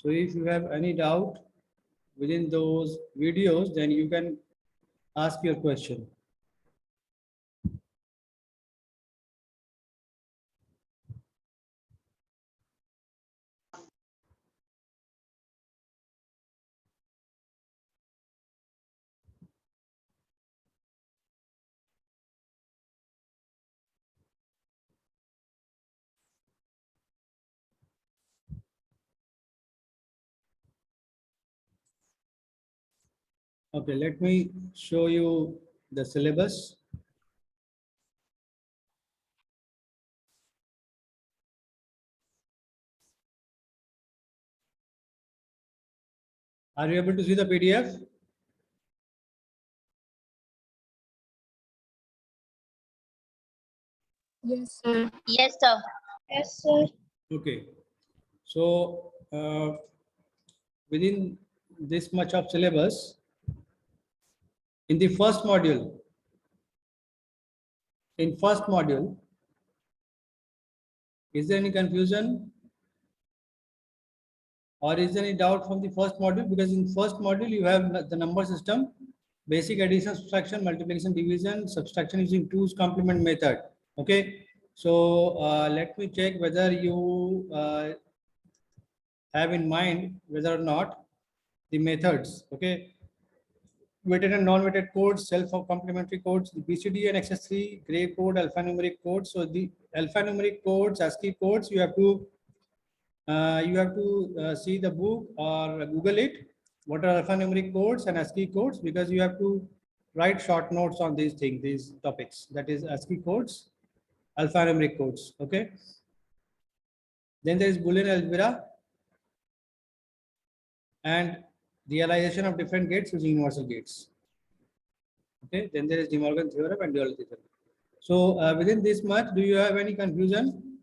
So if you have any doubt within those videos, then you can ask your question. Okay, let me show you the syllabus. Are you able to see the PDF? Yes, sir. Yes, sir. Yes, sir. Okay. So within this much of syllabus, in the first module, is there any confusion or is there any doubt from the first module? Because in first module you have the number system, basic addition, subtraction, multiplication, division, subtraction using two's complement method. Okay, so let me check whether you have in mind whether or not the methods. Okay, weighted and non-weighted codes, self-complementary codes, the BCD and XS3, gray code, alphanumeric codes. So the alphanumeric codes, ASCII codes, you have to see the book or Google it. What are alphanumeric codes and ASCII codes? Because you have to write short notes on these things, these topics. That is ASCII codes, alphanumeric codes. Okay. Then there is Boolean algebra and realization of different gates using universal gates. Okay. Then there is De Morgan theorem and duality theorem. So within this much, do you have any confusion?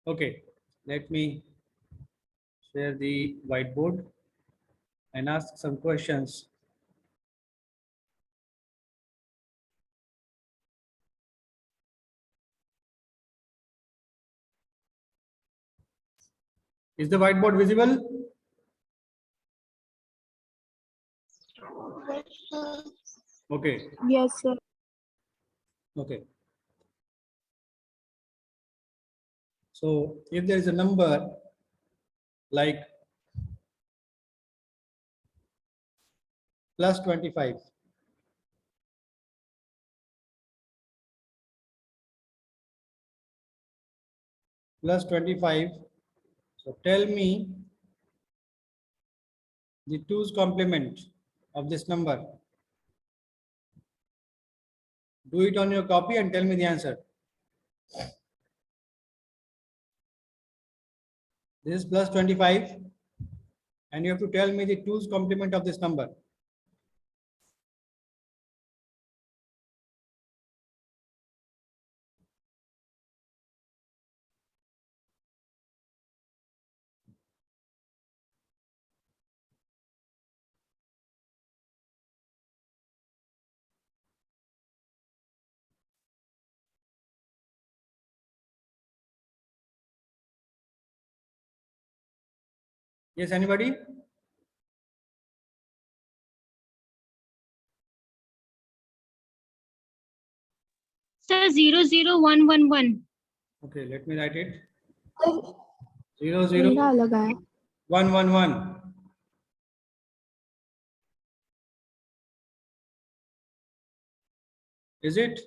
Okay. Let me share the whiteboard and ask some questions. Is the whiteboard visible? Okay. Yes, sir. Okay. So if there is a number like plus 25, plus 25, so tell me the two's complement of this number. Do it on your copy and tell me the answer. This is plus 25 and you have to tell me the two's complement of this number. Yes, anybody? Sir, 00111. Okay, let me write it. मेरा 00 अलग आया. 111. Is it?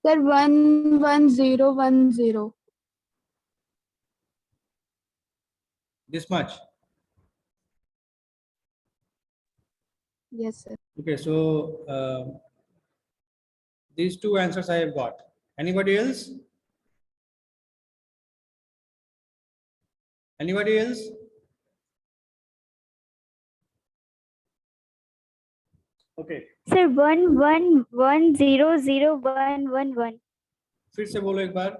Sir, 11010. This much? Yes, sir. Okay, so these two answers I have got. Anybody else? Anybody else? Okay. Sir, 1110111. फिर से बोलो एक बार.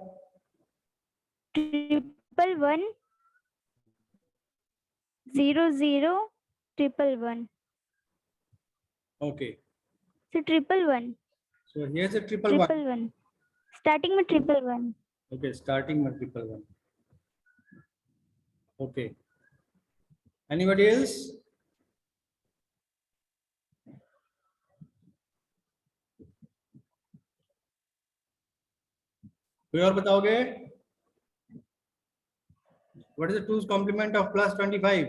111001111. Okay. So 111. So here's a triple one. 111. Starting with 111. Okay, starting with triple one. Okay. Anybody else? कोई और बताओगे? What is the 2's complement of plus 25?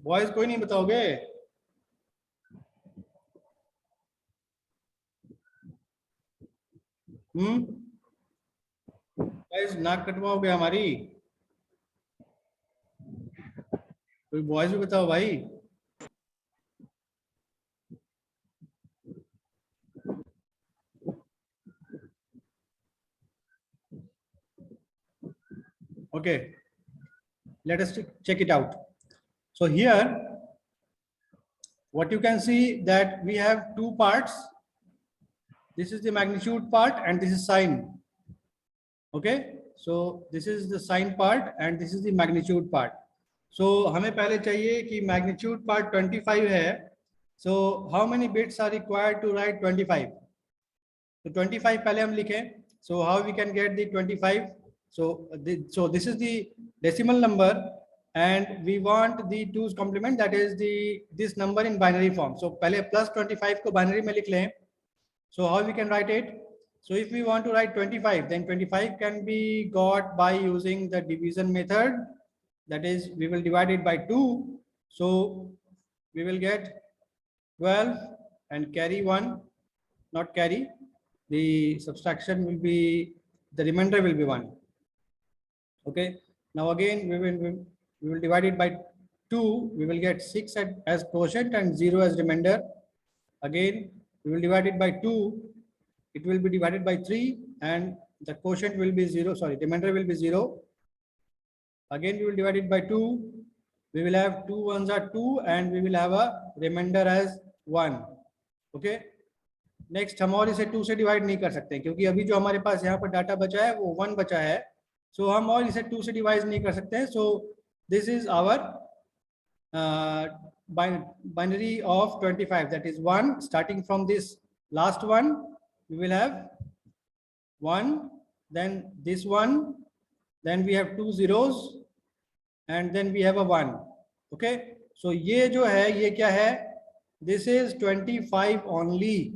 Boys कोई नहीं बताओगे? गाइस नाक कटवाओगे हमारी? कोई बॉयज भी बताओ भाई। Okay, let us check it out. So here what you can see that we have two parts. This is the magnitude part and this is sine. Okay, so this is the sine part and this is the magnitude part. So हमें पहले चाहिए कि magnitude part 25 है. So how many bits are required to write 25? So 25 पहले हम लिखें. So how we can get the 25? So this is the decimal number and we want the 2's complement, that is this number in binary form. So पहले plus 25 को binary में लिख लें. So how we can write it? So if we want to write 25, then 25 can be got by using the division method. That is, we will divide it by 2. So we will get 12 and carry 1, not carry. The subtraction will be, the remainder will be 1. Okay. Now again, we will divide it by 2. We will get 6 as quotient and 0 as remainder. Again, we will divide it by 2. It will be divided by 3 and the quotient will be 0. Sorry, remainder will be 0. Again, we will divide it by 2. We will have 2 ones are 2 and we will have a remainder as 1. Okay. Next, हम और इसे 2 से divide नहीं कर सकते क्योंकि अभी जो हमारे पास यहाँ पर डाटा बचा है वो 1 बचा है. So हम और इसे 2 से डिवाइड नहीं कर सकते हैं. So this is our binary of 25, that is 1. Starting from this last one, we will have 1, then this one, then we have 2 zeros and then we have a 1. Okay, so ये जो है ये क्या है? This is 25 only.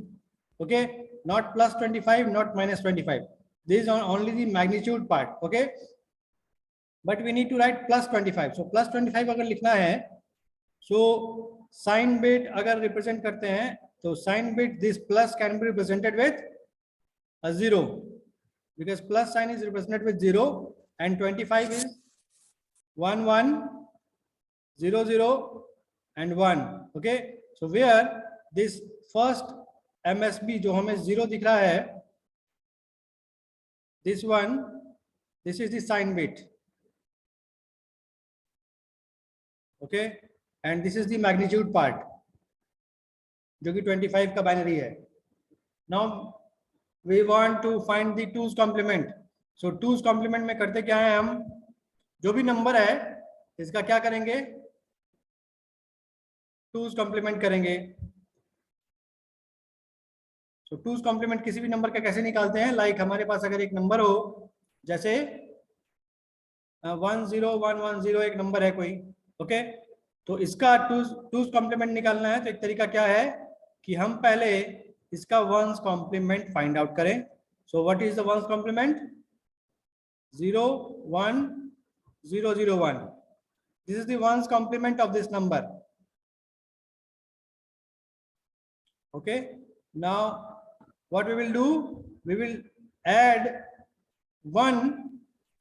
Okay, not plus 25, not minus 25. This is only the magnitude part. Okay, but we need to write plus 25. So plus 25 अगर लिखना है, so sign bit अगर represent करते हैं तो sign bit, this plus can be represented with a 0 because plus sign is represented with 0 and 25 is 1 1 0 0 and 1. Okay, so where this first MSB जो हमें 0 दिख रहा है, this one, this is the sign bit. Okay, and this is the magnitude part जो कि 25 का binary है. Now we want to find the 2's complement. So 2's complement में करते क्या है, हम जो भी नंबर है इसका क्या करेंगे, 2's complement करेंगे. So 2's complement किसी भी नंबर का कैसे निकालते हैं? लाइक हमारे पास अगर एक नंबर हो, जैसे 10110 एक नंबर है कोई. ओके, तो इसका 2's complement निकालना है तो एक तरीका क्या है कि हम पहले इसका 1's complement फाइंड आउट करें. So what is the 1's complement? 0 1 0 0 1. This is the 1's complement of this number. Okay, now what we will do, we will add 1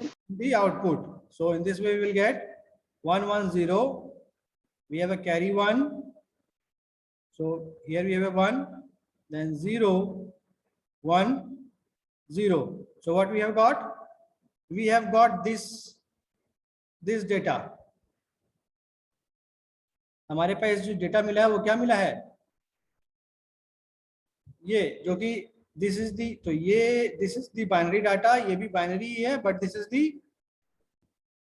in the output. So in this way we will get 1 1 0. We have a carry 1. So here we have a 1, then 0 1 0. So what we have got? We have got this data. हमारे पास जो data मिला है वो क्या मिला है? ये जो कि दिस इज दी, तो ये this is the binary data, ये भी बाइनरी है but this is the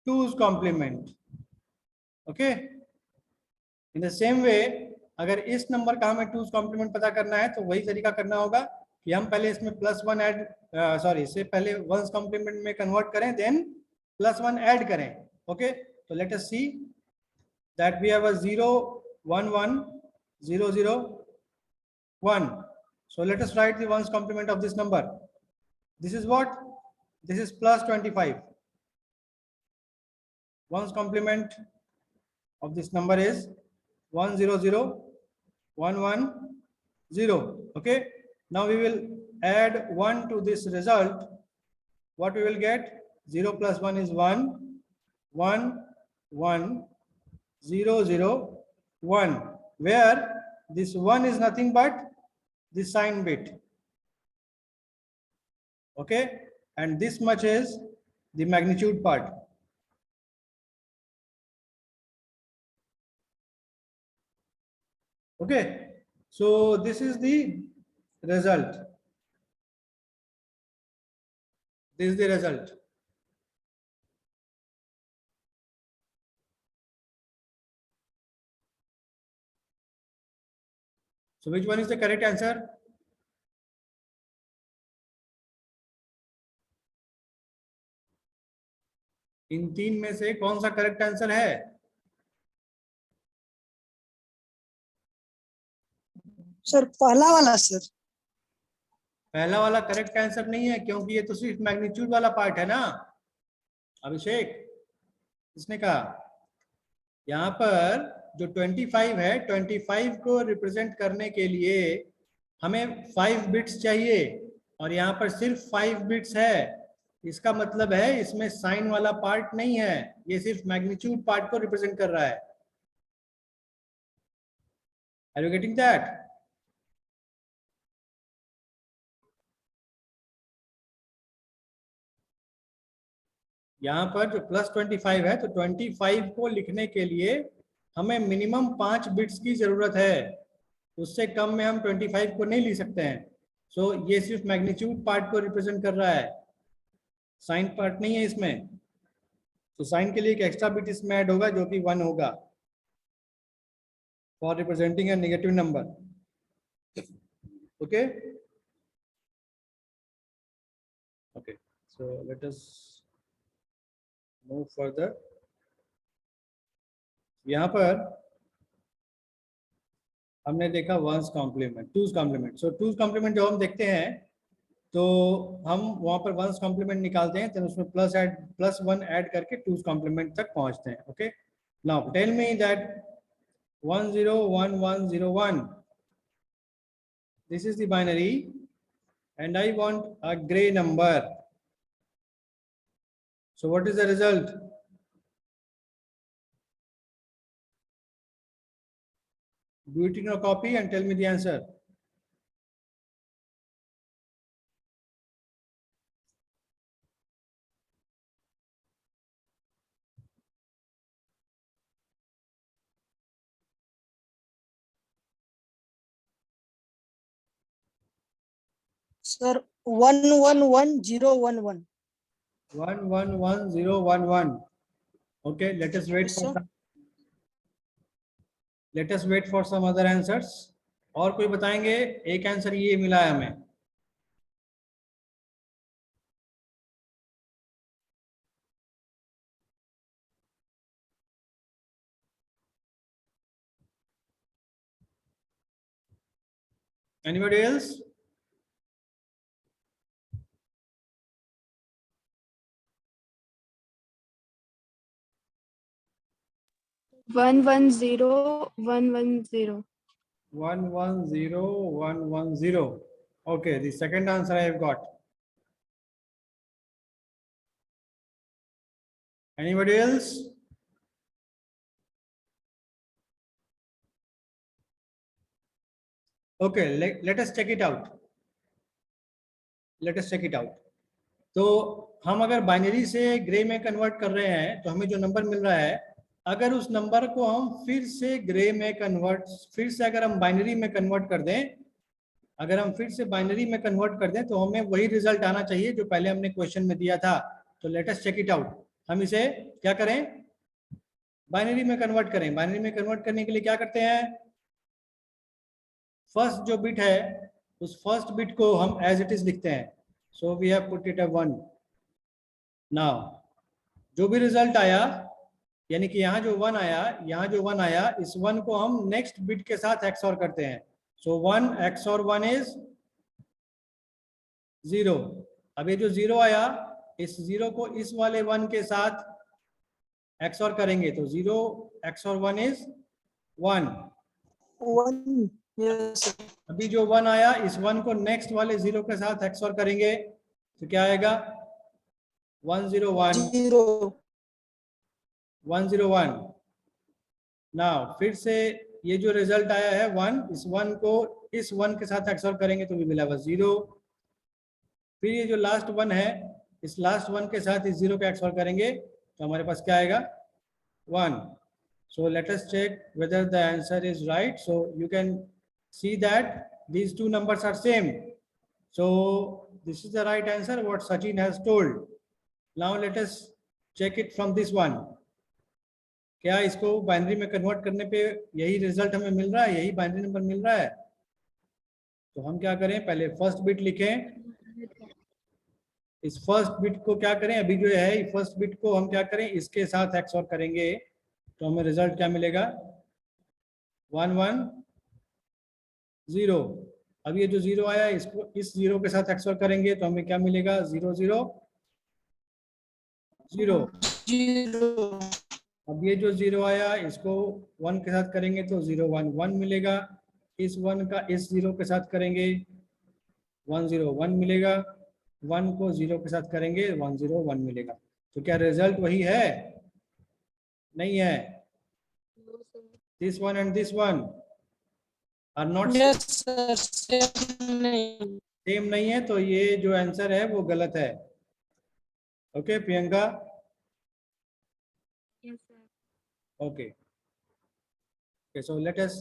2's complement. Okay, in the same way अगर इस नंबर का हमें टूज कॉम्प्लीमेंट पता करना है तो वही तरीका करना होगा कि हम पहले इसमें +1 ऐड, सॉरी, इससे पहले वंस कॉम्प्लीमेंट में कन्वर्ट करें, देन +1 ऐड करें. ओके, तो let us see that we have a 0 1 1 0 0 1. So let us write the ones complement of this number. This is what? This is +25. Ones complement of this number is 1 0 0 1 1 0. Okay, now we will add 1 to this result. What we will get? 0 plus 1 is 1 1 1 0 0 1, where this 1 is nothing but the sign bit. Okay, and this much is the magnitude part. Okay, so this is the result. This is the result. So which one is the correct answer? इन तीन में से कौन सा correct answer है? Sir पहला वाला sir. पहला वाला करेक्ट आंसर नहीं है, क्योंकि ये तो सिर्फ मैग्नीट्यूड वाला पार्ट है ना अभिषेक. इसने कहा यहाँ पर जो 25 है, 25 को रिप्रेजेंट करने के लिए हमें 5 बिट्स चाहिए, और यहाँ पर सिर्फ 5 बिट्स है. इसका मतलब है इसमें साइन वाला पार्ट नहीं है, ये सिर्फ मैग्नीट्यूड पार्ट को रिप्रेजेंट कर रहा है. Are you getting that? यहाँ पर जो +25 है, तो 25 को लिखने के लिए हमें मिनिमम 5 बिट्स की जरूरत है. उससे कम में हम 25 को नहीं लिख सकते हैं. सो ये सिर्फ मैग्नीट्यूड पार्ट को रिप्रेजेंट कर रहा है, साइन पार्ट नहीं है इसमें. तो साइन के लिए एक एक्स्ट्रा बिट इसमें ऐड होगा जो कि 1 होगा for representing a negative number. Okay okay, so let us move further. यहाँ पर हमने देखा वंस कॉम्प्लीमेंट, टूज कॉम्प्लीमेंट. सो टूज कॉम्प्लीमेंट जब हम देखते हैं तो हम वहां पर वंस कॉम्प्लीमेंट निकालते हैं, तो उसमें +1 ऐड करके टूज कॉम्प्लीमेंट तक पहुंचते हैं. Okay, now tell me that 1 0 1 1 0 1, this is the binary and I want a gray number. So what is the result? Do it in your copy and tell me the answer. Sir 1 1 1 0 1 1. 1 1 1 0 1 1. Okay, let us wait Yes, for sir. some. Let us wait for some other answers. और कोई बताएंगे? एक answer ये मिला है हमें. Anybody else? One one zero 1 1 0. 1 1 0 1 1 0. Okay, the second answer I have got. Anybody else? Okay, let us check it out. Let us check it out. तो हम अगर बाइनरी से ग्रे में कन्वर्ट कर रहे हैं तो हमें जो नंबर मिल रहा है, अगर उस नंबर को हम फिर से ग्रे में कन्वर्ट, फिर से अगर हम बाइनरी में कन्वर्ट कर दें, अगर हम फिर से बाइनरी में कन्वर्ट कर दें तो हमें वही रिजल्ट आना चाहिए जो पहले हमने क्वेश्चन में दिया था. तो let us check it out. हम इसे क्या करें? बाइनरी में कन्वर्ट करें. बाइनरी में कन्वर्ट करने के लिए क्या करते हैं? फर्स्ट जो बिट है उस फर्स्ट बिट को हम एज इट इज लिखते हैं, so we have put it a 1. Now जो भी रिजल्ट आया, यानी कि यहाँ जो 1 आया, यहाँ जो 1 आया, इस 1 को हम नेक्स्ट बिट के साथ XOR करते हैं. सो 1 XOR 1 इज 0. अब ये जो 0 आया, इस 0 को इस वाले 1 के साथ XOR करेंगे, तो 0 XOR 1 इज 1. 1. Yes. अभी जो 1 आया, इस 1 को नेक्स्ट वाले 0 के साथ XOR करेंगे, तो क्या आएगा? 101 0. 101. नाउ फिर से ये जो रिजल्ट आया है 1, इस 1 को इस 1 के साथ XOR करेंगे तो भी मिला 0. फिर ये जो लास्ट 1 है, इस लास्ट 1 के साथ इस 0 को XOR करेंगे तो हमारे पास क्या आएगा? 1. So let us check whether the answer is right. So you can see that these two numbers are same. So this is the right answer what Sachin has told. Now let us check it from this one. क्या इसको binary में convert करने पे यही result हमें मिल रहा है, यही बाइनरी नंबर मिल रहा है? तो हम क्या करें, पहले फर्स्ट बिट लिखें. इस फर्स्ट बिट को क्या करें, अभी जो है फर्स्ट बिट को हम क्या करें, इसके साथ XOR करेंगे तो हमें रिजल्ट क्या मिलेगा? 110. अब ये जो 0 आया, इसको इस 0 के साथ XOR करेंगे तो हमें क्या मिलेगा? 00. अब ये जो 0 आया, इसको 1 के साथ करेंगे तो 011 मिलेगा. इस 1 का इस 0 के साथ करेंगे 101 मिलेगा. 1 को 0 के साथ करेंगे 101 मिलेगा. तो क्या रिजल्ट वही है? नहीं है. This one and this one are not Yes, sir. Same. Same नहीं है, तो ये जो आंसर है वो गलत है. Okay Priyanka? Yes, sir. Okay. Okay, so let us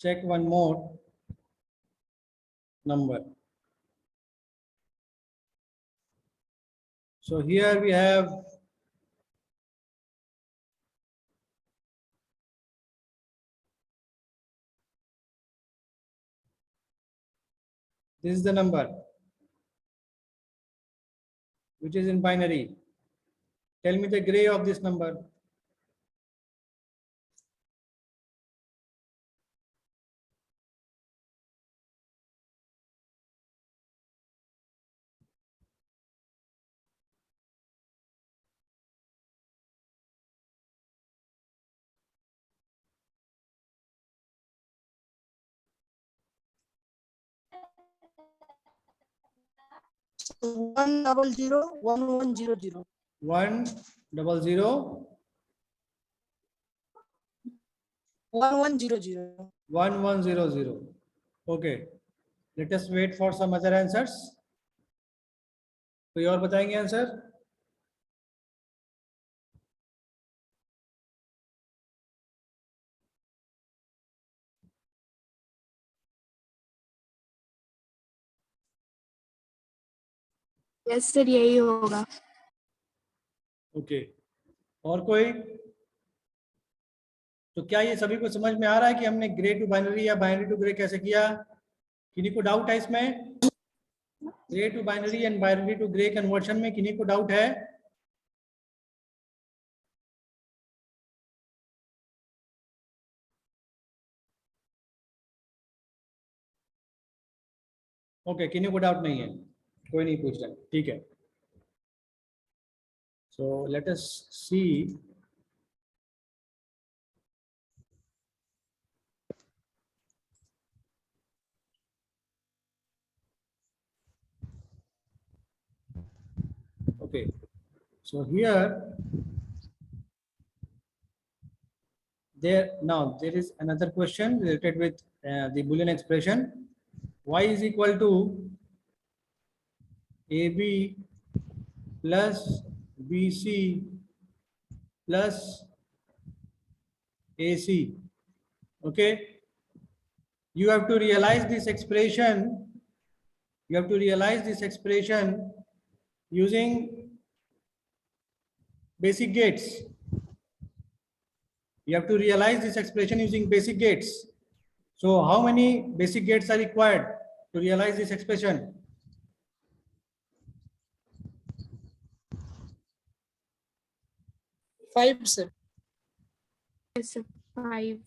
check one more number. So here we have this is the number which is in binary. Tell me the gray of this number. So 100 1100. 100 1100. 1100. Okay. Let us wait for some other answers. कोई और बताएंगे answer? Yes, sir, यही होगा. Okay. और कोई? तो क्या ये सभी को समझ में आ रहा है कि हमने ग्रे टू बाइनरी या बाइनरी टू ग्रे कैसे किया? किन्हीं को डाउट है इसमें? Gray to binary and binary to Gray conversion में किन्हीं को डाउट है? ओके, किन्हीं को डाउट नहीं है, कोई नहीं पूछ रहा. ठीक है. So let us see. Okay, so here now there is another question related with the Boolean expression. Y is equal to AB plus BC plus AC. Okay, you have to realize this expression. You have to realize this expression using basic gates. You have to realize this expression using basic gates. So how many basic gates are required to realize this expression? 5, sir. Yes, sir. 5.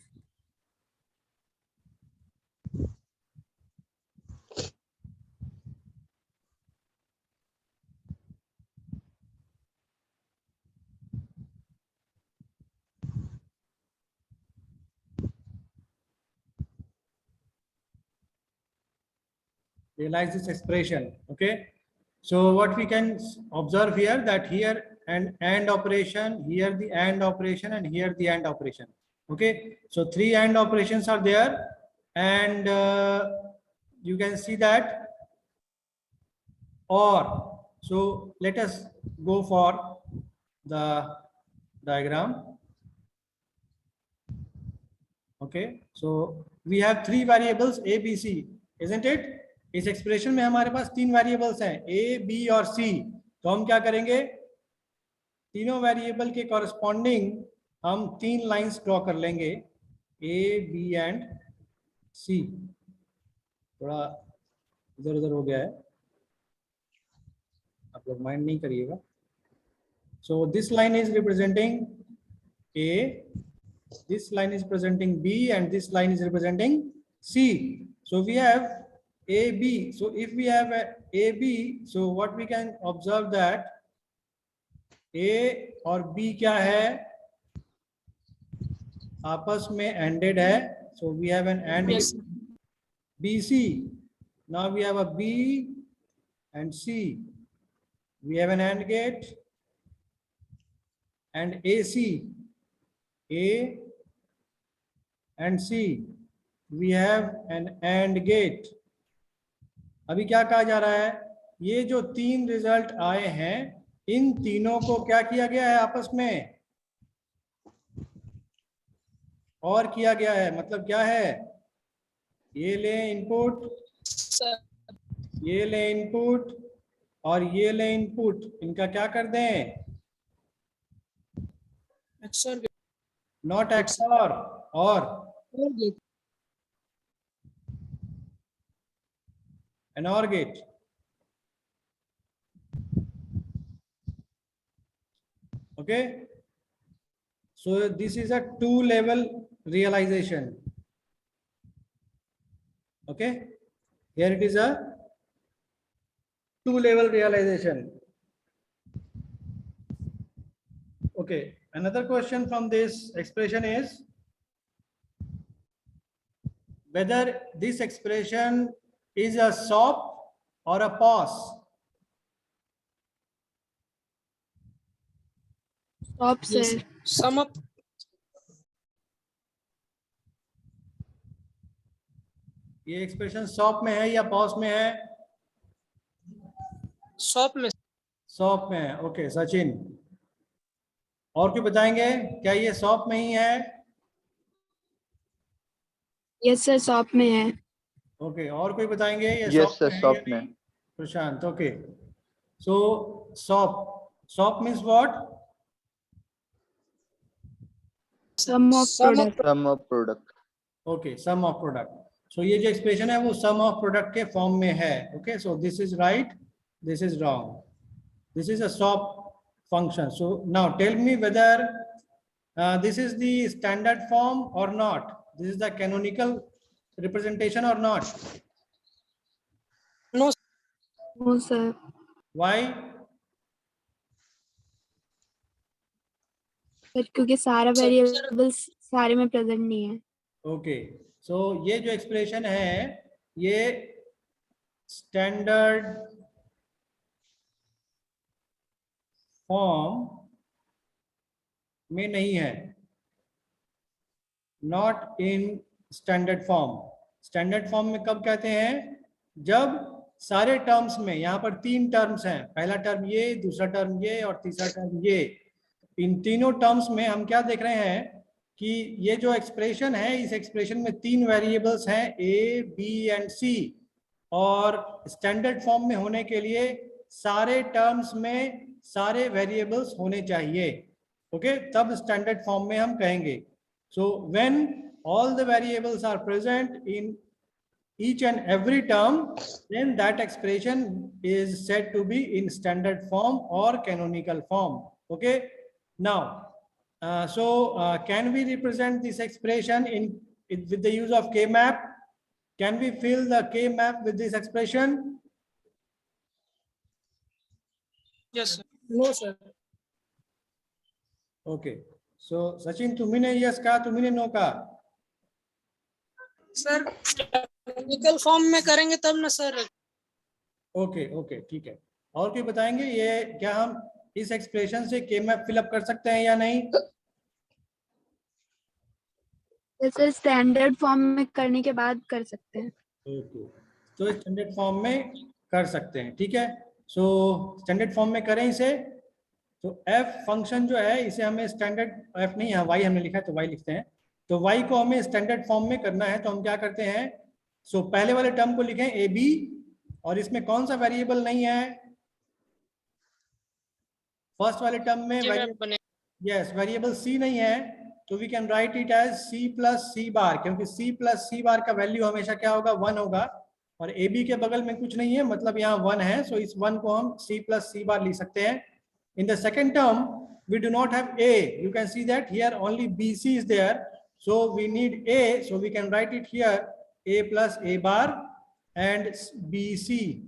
Realize this expression. Okay. So what we can observe here, that here an AND operation, here the AND operation, and here the AND operation. Okay. So 3 AND operations are there, and you can see that OR. So let us go for the diagram. Okay. So we have 3 variables A, B, C, isn't it? इस expression में हमारे पास 3 variables हैं ए, B और सी. तो हम क्या करेंगे, तीनों वेरिएबल के कॉरस्पॉन्डिंग हम 3 लाइंस ड्रॉ कर लेंगे, ए, बी एंड सी. थोड़ा इधर उधर हो गया है, आप लोग माइंड नहीं करिएगा. So this line is representing A, this line is representing B, and this line is representing C. So we have AB. So if we have a AB, so what we can observe that A और B क्या है, आपस में ANDed है. So we have an AND. Yes. BC. Now we have a B and C. We have an AND gate. And AC. A and C, we have an AND gate. अभी क्या कहा जा रहा है, ये जो 3 रिजल्ट आए हैं, इन तीनों को क्या किया गया है आपस में, और किया गया है. मतलब क्या है, ये ले इनपुट, Sir. ये ले इनपुट और ये ले इनपुट, इनका क्या कर दें, XOR gate. नॉट XOR, और OR gate. an OR gate. Okay, so this is a 2-level realization. Okay, here it is a 2-level realization. Okay, another question from this expression is whether this expression is a SOP or a POS. Stop, sir. Yes. Sum up. ये expression SOP में है या POS में है? SOP में. SOP में है. Okay Sachin, और क्यों बताएंगे, क्या ये SOP में ही है? Yes, sir. Stop में है. ओके, और कोई बताएंगे ये Yes, sir, में है या SOP नहीं? में. Prashant. Okay, so SOP means what? Sum of Sum of product. Sum of product. Okay, sum of product. So ये जो एक्सप्रेशन है वो सम ऑफ प्रोडक्ट के फॉर्म में है. Okay, so this is right, this is wrong, this is a SOP function. So now tell me whether this is the standard form or not, this is the canonical representation or not. No. No, sir. Why? Sir क्योंकि सारा Sir, variables सारे में present नहीं है. Okay, सो ये जो expression है ये स्टैंडर्ड फॉर्म में नहीं है, not in standard form. Standard form में कब कहते हैं, जब सारे टर्म्स में, यहाँ पर 3 टर्म्स हैं, पहला टर्म ये, दूसरा टर्म ये और तीसरा टर्म ये. इन तीनों टर्म्स में हम क्या देख रहे हैं कि ये जो एक्सप्रेशन है, इस एक्सप्रेशन में 3 वेरिएबल्स हैं ए, बी एंड सी, और स्टैंडर्ड फॉर्म में होने के लिए सारे टर्म्स में सारे वेरिएबल्स होने चाहिए. ओके, तब स्टैंडर्ड फॉर्म में हम कहेंगे. So when all the variables are present in each and every term, then that expression is said to be in standard form or canonical form. Okay. Now, can we represent this expression with the use of K-map? Can we fill the K-map with this expression? Yes, sir. No, sir. Okay. So Sachin, तुमने yes कहा, तुमने no कहा. Sir technical form में करेंगे तब ना sir. Okay okay ठीक है. और कोई बताएंगे ये क्या हम इस एक्सप्रेशन से के मैप फिलअप कर सकते हैं या नहीं? जैसे स्टैंडर्ड फॉर्म में करने के बाद कर सकते हैं. ओके. तो स्टैंडर्ड फॉर्म में कर सकते हैं. ठीक है. सो स्टैंडर्ड फॉर्म में करें इसे. तो एफ फंक्शन जो है इसे हमें स्टैंडर्ड एफ नहीं, यहाँ वाई हमने लिखा है तो वाई लिखते हैं. तो वाई को हमें स्टैंडर्ड फॉर्म में करना है तो हम क्या करते हैं? सो पहले वाले टर्म को लिखें ए बी, और इसमें कौन सा वेरिएबल नहीं है? फर्स्ट वाले टर्म में यस वेरिएबल सी नहीं है, तो we can write it as C plus C bar, क्योंकि सी प्लस सी बार का वैल्यू हमेशा क्या होगा? 1 होगा. और ए बी के बगल में कुछ नहीं है, मतलब यहाँ 1 है. सो इस 1 को हम सी प्लस सी बार लिख सकते हैं. In the second term we do not have a. You can see that here only BC is there, so we need a, so we can write it here a plus a bar and BC.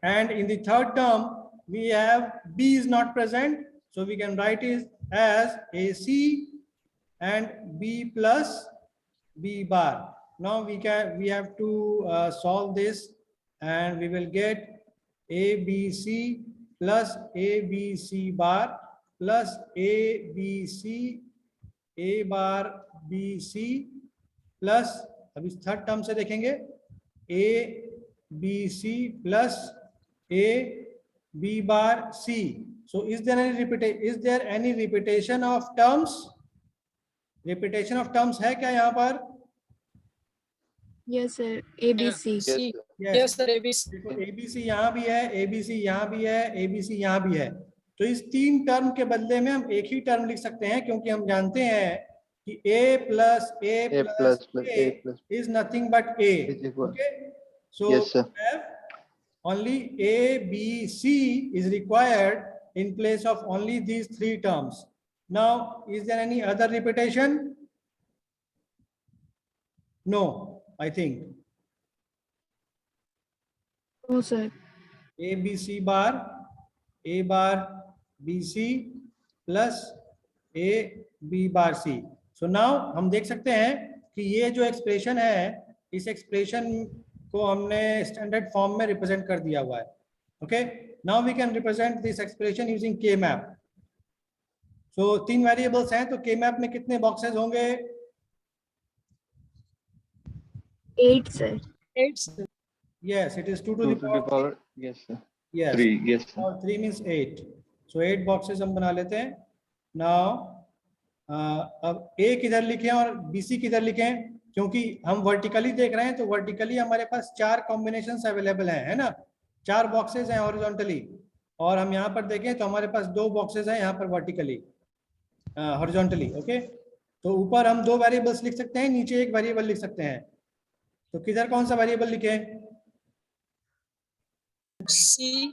And in the third term we have B is not present, so we can write it as AC and B plus B bar. Now we have to solve this, and we will get ABC plus ABC bar plus ABC A bar BC plus, अब इस third term से देखेंगे A BC plus A B bar C. So is there any repetition of terms? Repetition of terms है क्या यहाँ पर? Yes sir. ABC. Yes sir. ABC. देखो ABC यहाँ भी है, ABC यहाँ भी है, ABC यहाँ भी है. तो इस 3 टर्म के बदले में हम एक ही टर्म लिख सकते हैं, क्योंकि हम जानते हैं कि a plus a plus a is nothing but a. Okay, so yes, sir. we have only a b c is required in place of only these 3 terms. Now is there any other repetition? No, I think. No sir. A B C bar, A bar B C plus A B bar C. So now हम देख सकते हैं कि ये जो expression है, इस expression को हमने स्टैंडर्ड फॉर्म में रिप्रेजेंट कर दिया हुआ है. Okay. Now we can represent this expression using K map. So 3 variables हैं, तो के मैप में कितने बॉक्सेस होंगे? 8 sir. 8 sir. Yes, it is 2 to the power. Yes, sir. Yes. 3. Yes, sir. और 3 means 8. So 8 boxes हम बना लेते हैं. Now अब A किधर लिखें और BC किधर लिखें? क्योंकि हम वर्टिकली देख रहे हैं, तो वर्टिकली हमारे पास 4 कॉम्बिनेशंस अवेलेबल हैं, है ना? 4 बॉक्सेस हैं हॉरिजॉन्टली, और हम यहाँ पर देखें तो हमारे पास 2 बॉक्सेस हैं यहाँ पर वर्टिकली, हॉरिजॉन्टली. ओके. तो ऊपर हम 2 वेरिएबल्स लिख सकते हैं, नीचे 1 वेरिएबल लिख सकते हैं. तो किधर कौन सा वेरिएबल लिखें? सी.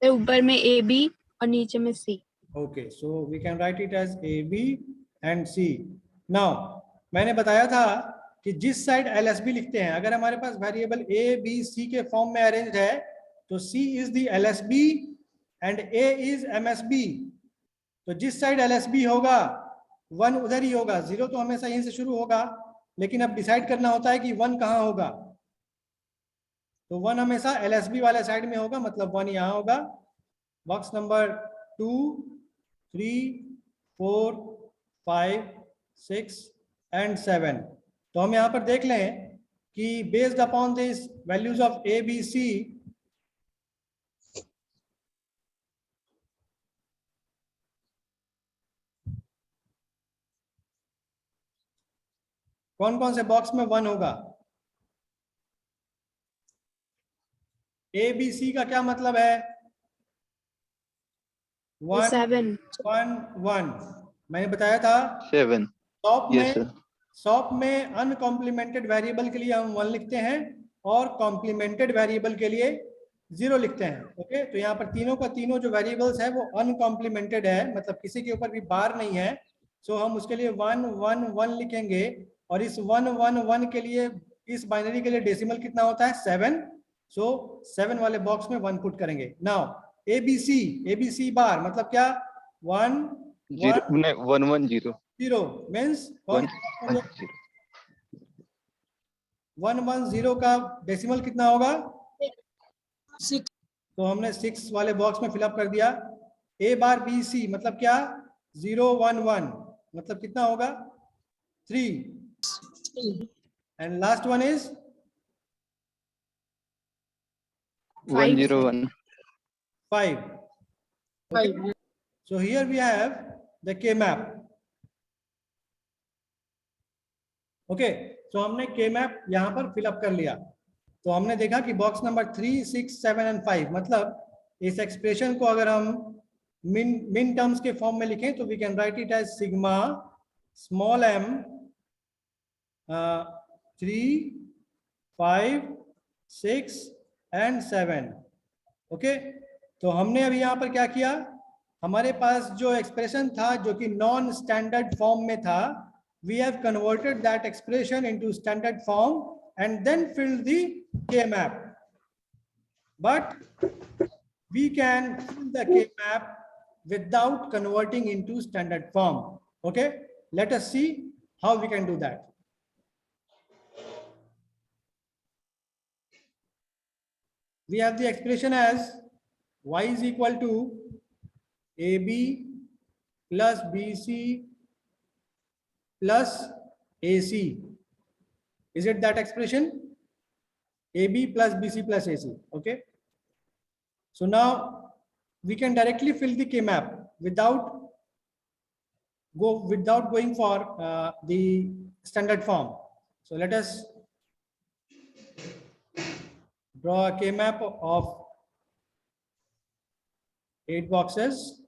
ऊपर में AB और नीचे में C. Okay, so we can write it as A, B and C. Now, मैंने बताया था कि जिस साइड LSB लिखते हैं, अगर हमारे पास वेरिएबल A, B, C के फॉर्म में अरेंज है, तो C is the LSB and A is MSB. तो जिस साइड LSB होगा 1 उधर ही होगा, 0 तो हमेशा यहीं से शुरू होगा, लेकिन अब डिसाइड करना होता है कि 1 कहाँ होगा. तो 1 हमेशा LSB वाले साइड में होगा, मतलब 1 यहाँ होगा. Box number 2, 3, 4, 5, 6 and 7. तो हम यहाँ पर देख लें कि based upon this values of A, B, C, कौन कौन से बॉक्स में 1 होगा? A, B, C का क्या मतलब है? 1 7. 1 1. मैंने बताया था 7. सॉप Yes, में sir. सॉप में अनकॉम्प्लीमेंटेड वेरिएबल के लिए हम 1 लिखते हैं और कॉम्प्लीमेंटेड वेरिएबल के लिए 0 लिखते हैं। ओके, तो यहाँ पर तीनों का तीनों जो वेरिएबल्स है वो अनकॉम्प्लीमेंटेड है, मतलब किसी के ऊपर भी बार नहीं है। सो हम उसके लिए 1 1 1 लिखेंगे और इस 1 1 1 के लिए, इस बाइनरी के लिए डेसिमल कितना होता है 7। सो 7 वाले बॉक्स में 1 पुट करेंगे। नाउ ABC बार मतलब क्या 1 Zero. 1 No, 1 1 0. 0 मीन्स 1 1 0. 1 1 0 का डेसिमल कितना होगा 6 तो हमने 6 वाले बॉक्स में फिलअप कर दिया। A बार BC मतलब क्या 0 1 1 मतलब कितना होगा 3 and last one is 1 0 1. 5. Okay. So here we have the K map. Okay, तो हमने K मैप यहाँ पर फिलअप कर लिया। तो हमने देखा कि बॉक्स नंबर 3 6 7 एंड 5 मतलब इस एक्सप्रेशन को अगर हम मिन टर्म्स के फॉर्म में लिखें तो we can write it as sigma small m 3 5 6 and 7। Okay, तो हमने अभी यहाँ पर क्या किया, हमारे पास जो एक्सप्रेशन था जो कि नॉन स्टैंडर्ड फॉर्म में था, we have converted that expression into standard form and then filled the K map. But we can fill the K map without converting into standard form. Okay, let us see how we can do that. We have the expression as y is equal to AB plus BC plus AC. Is it that expression? AB plus BC plus AC. Okay. So now we can directly fill the K map without going for the standard form. So let us draw a K map of 8 boxes.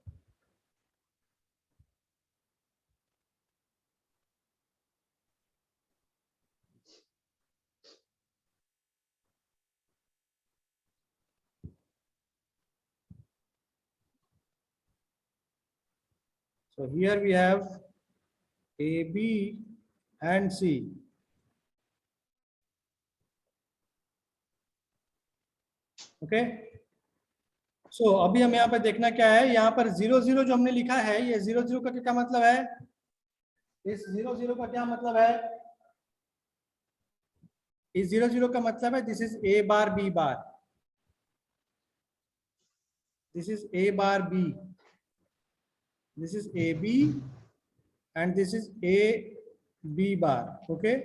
So here we have A, B and C. Okay, so अभी हम यहाँ पर देखना क्या है, यहाँ पर 0 0 जो हमने लिखा है, ये 0 0 का क्या मतलब है, इस 0 0 का क्या मतलब है, इस 0 0 का मतलब है this is A bar B bar, this is A bar B, this is AB and this is AB bar. Okay,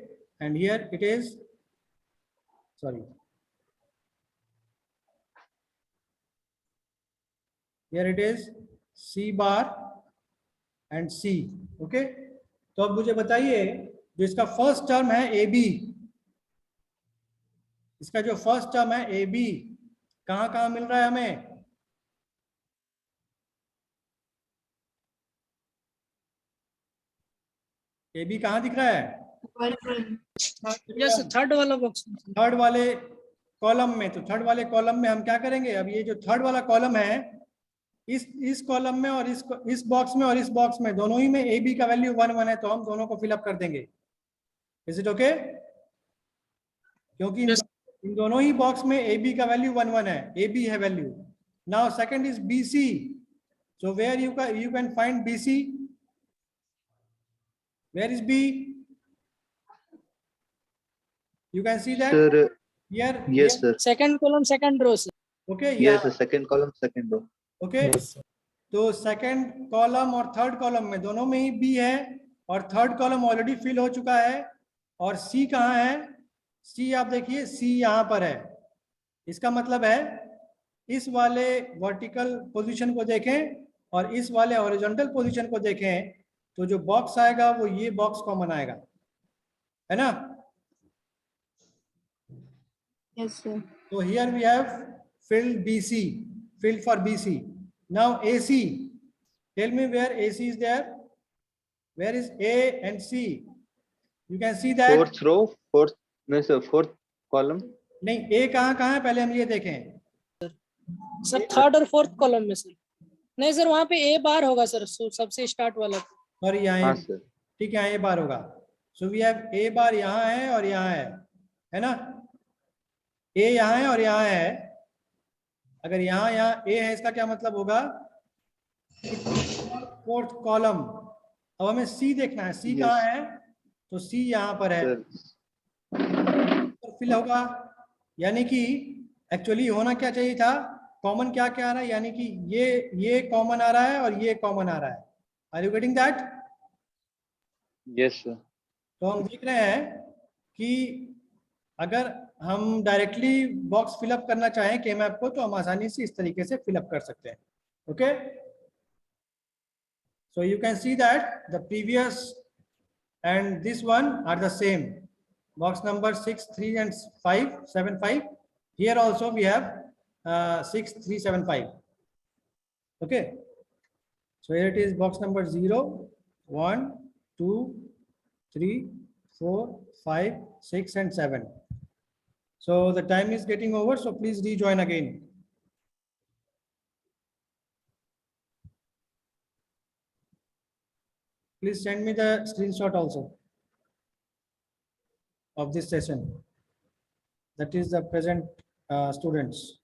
and here it is, sorry, here it is C bar and C. Okay, तो अब मुझे बताइए जो इसका first term है AB, इसका जो first term है AB कहाँ कहाँ मिल रहा है हमें, AB कहाँ दिख रहा है, यस थर्ड वाला बॉक्स थर्ड वाले कॉलम में। तो थर्ड वाले कॉलम में हम क्या करेंगे, अब ये जो थर्ड वाला कॉलम है, इस कॉलम में और इस बॉक्स में और इस बॉक्स में दोनों ही में ए बी का वैल्यू 1 1 है, तो हम दोनों को फिलअप कर देंगे। Is it okay? क्योंकि इन दोनों ही बॉक्स में ए बी का वैल्यू 1 1 है, ए बी है value. Now second is B C, so where you can find B C, where is B, you can see that Sir, here, yes, here. sir. Second column second row से Okay, Yes, sir. Second column, second row. Okay, तो second column और third column में दोनों में ही B है और third column already fill हो चुका है। और सी कहाँ है, सी आप देखिए, सी यहाँ पर है। इसका मतलब है इस वाले वर्टिकल पोजीशन को देखें और इस वाले हॉरिजॉन्टल पोजीशन को देखें, तो जो बॉक्स आएगा वो ये बॉक्स कॉमन आएगा, है ना? Yes, sir. So here we have filled BC, filled for BC. Now AC, tell me where AC is there. Where is A and C? You can see that. Fourth row, fourth, no sir, fourth column. नहीं, A कहाँ है पहले हम ये देखें. Sir third और fourth column में sir. नहीं सर वहाँ पे ए बार होगा सर, सबसे स्टार्ट वाला. और यहाँ हाँ A, सर. ठीक है, यहाँ A बार होगा. So we have A बार यहाँ है और यहाँ है ना? A यहाँ है और यहाँ है. अगर यहाँ A है, इसका क्या मतलब होगा? Fourth column. अब हमें C देखना है. C Yes. कहाँ है? तो C यहाँ पर है. Sir, फिल होगा. यानी कि एक्चुअली होना क्या चाहिए था, कॉमन क्या क्या आ रहा है, यानी कि ये कॉमन आ रहा है और ये कॉमन आ रहा है. Are you getting that? yes sir. तो हम देख रहे हैं कि अगर हम डायरेक्टली बॉक्स फिलअप करना चाहें के मैप को, तो हम आसानी से इस तरीके से फिलअप कर सकते हैं. Okay, so you can see that the previous and this one are the same. Box number 6, 3 and 5, 7, 5. Here also we have 6, 3, 7, 5. Okay. So here it is box number 0, 1, 2, 3, 4, 5, 6 and 7. So the time is getting over. So please rejoin again. Please send me the screenshot also of this session, that is the present students.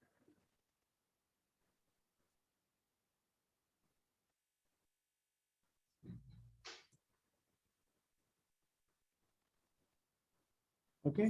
Okay.